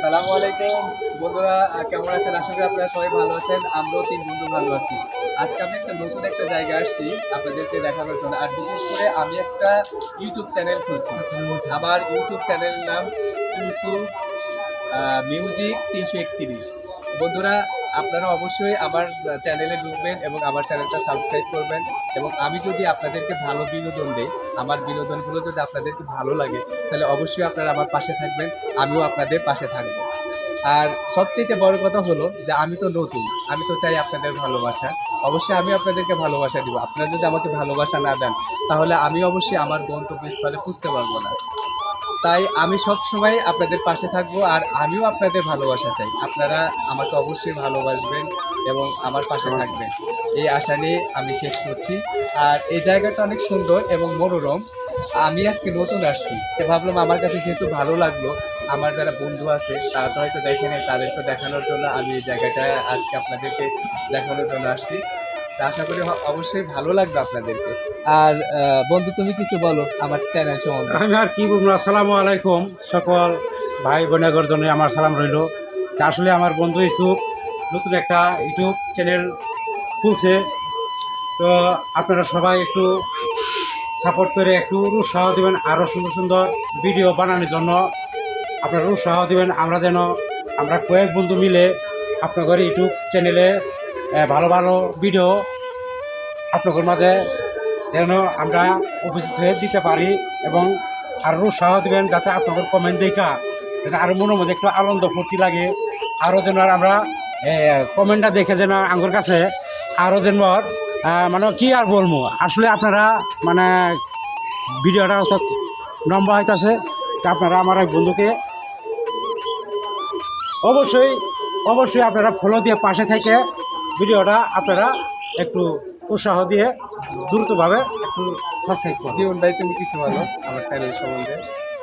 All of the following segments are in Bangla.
আসসালামু আলাইকুম বন্ধুরা, কেমন আছেন? আশা করি আপনারা সবাই ভালো আছেন। আমরাও তিন বন্ধু ভালো আছি। আজকে আমি একটা নতুন একটা জায়গায় আসছি আপনাদেরকে দেখানোর জন্য। আর বিশেষ করে আমি একটা ইউটিউব চ্যানেল খুলছি। আমার ইউটিউব চ্যানেলের নাম ইউসুফ মিউজিক 331। বন্ধুরা, আপনারা অবশ্যই আমার চ্যানেলে ঢুকবেন এবং আমার চ্যানেলটা সাবস্ক্রাইব করবেন। এবং আমি যদি আপনাদেরকে ভালো বিনোদন দিই, আমার বিনোদনগুলো যদি আপনাদেরকে ভালো লাগে, তাহলে অবশ্যই আপনারা আমার পাশে থাকবেন, আমিও আপনাদের পাশে থাকবো। আর সবচেয়ে বড় কথা হলো যে আমি তো নতুন, আমি তো চাই আপনাদের ভালোবাসা। অবশ্যই আমি আপনাদেরকে ভালোবাসা দিব। আপনারা যদি আমাকে ভালোবাসা না দেন, তাহলে আমি অবশ্যই আমার গন্তব্যস্থলে পুষতে পারবো না। তাই আমি সব সময় আপনাদের পাশে থাকবো, আর আমিও আপনাদের ভালোবাসা চাই। আপনারা আমাকে অবশ্যই ভালোবাসবেন এবং আমার পাশে থাকবেন, এই আশা নিয়ে আমি শেষ করছি। আর এই জায়গাটা অনেক সুন্দর এবং মনোরম। আমি আজকে নতুন আসছি, তো ভাবলাম আমার কাছে যেহেতু ভালো লাগলো, আমার যারা বন্ধু আছে তারা তো হয়তো দেখেনি, তাদেরকে দেখানোর জন্য আমি এই জায়গাটা আজকে আপনাদেরকে দেখানোর জন্য আসছি। তা আশা করি অবশ্যই ভালো লাগবে আপনাদেরকে। আর বন্ধু, তুমি কিছু বলো আমার চ্যানেল সম্বন্ধে। আমি আর কি বলবো। আসসালামু আলাইকুম সকল ভাই বোনের জন্য আমার সালাম রইল। আসলে আমার বন্ধু ইউসুফ নতুন একটা ইউটিউব চ্যানেল খুলছে, তো আপনারা সবাই একটু সাপোর্ট করে একটু উৎসাহ দেবেন, আরও সুন্দর সুন্দর ভিডিও বানানোর জন্য আপনারা উৎসাহ দেবেন। আমরা কয়েক বন্ধু মিলে আপনাদের ইউটিউব চ্যানেলে ভালো ভালো ভিডিও আপনাদের মাঝে যেন আমরা উপস্থিত হয়ে দিতে পারি, এবং আরও উৎসাহ দেবেন যাতে আপনাদের কমেন্ট দেখা যেন আরও মনের মধ্যে একটু আনন্দ ফুর্তি লাগে। আরও যেন আমরা কমেন্টটা দেখে যেন আমার কাছে আরও যেন মানে কি আর বলবো, আসলে আপনারা মানে ভিডিওটা অত লম্বা হইতেছে। তা আপনারা আমার এক বন্ধুকে অবশ্যই অবশ্যই আপনারা ফলো দিয়ে পাশে থেকে ভিডিওটা আপনারা একটু উৎসাহ দিয়ে দ্রুতভাবে একটু সাবস্ক্রাইব করুন। জীবন ভাই, তুমি কিছু বলো আমার চ্যানেল সম্বন্ধে।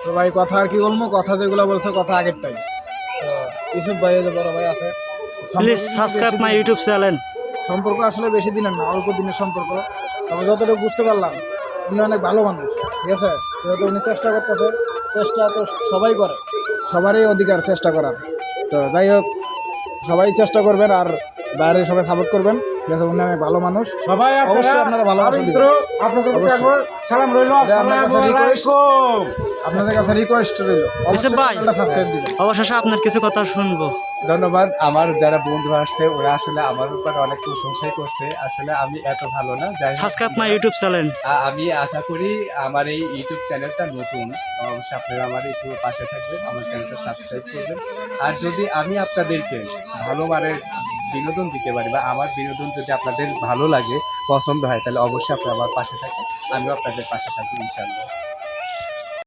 তো ভাই কথা আর কি বলবো, কথা যেগুলো বলছে কথা আগেরটাই। তো ইউসুফ ভাই যে বড় ভাই আছে, please subscribe my YouTube channel. সম্পর্ক আসলে বেশি দিনের না, অল্প দিনের সম্পর্ক। তবে যতটুকু বুঝতে পারলাম উনি অনেক ভালো মানুষ, ঠিক আছে। যেহেতু উনি চেষ্টা করতেছে, চেষ্টা তো সবাই করে, সবারই অধিকার চেষ্টা করার। তো যাই হোক, সবাই চেষ্টা করবেন আর বাইরে সবাই সাপোর্ট করবেন, ঠিক আছে। উনি অনেক ভালো মানুষ, সবাই অবশ্যই আপনারা ভালোবাসা দিবেন। আপনাদের অবশ্যই। একবার সালাম রইল। আসসালামু আলাইকুম। আপনাদের কাছে রিকোয়েস্ট রইল, ইউসুফ ভাই, সাবস্ক্রাইব দিবেন। অবশেষে আপনার কিছু কথা শুনবো। ধন্যবাদ। আমার যারা বন্ধু আসছে ওরা আসলে আমার উপর অনেক প্রশংসাই করছে। আসলে আমি এত ভালো না, যাই হোক, সাবস্ক্রাইব মাই ইউটিউব চ্যানেল। আমি আশা করি আমার এই ইউটিউব চ্যানেলটা নতুন, অবশ্যই আপনারা আমার একটু পাশে থাকবেন, আমার চ্যানেলটা সাবস্ক্রাইব করবেন। আর যদি আমি আপনাদেরকে ভালো মানের বিনোদন দিতে পারি, বা আমার বিনোদন যদি আপনাদের ভালো লাগে, পছন্দ হয়, তাহলে অবশ্যই আপনারা আমার পাশে থাকেন, আমিও আপনাদের পাশে থাকবো ইনশাআল্লাহ।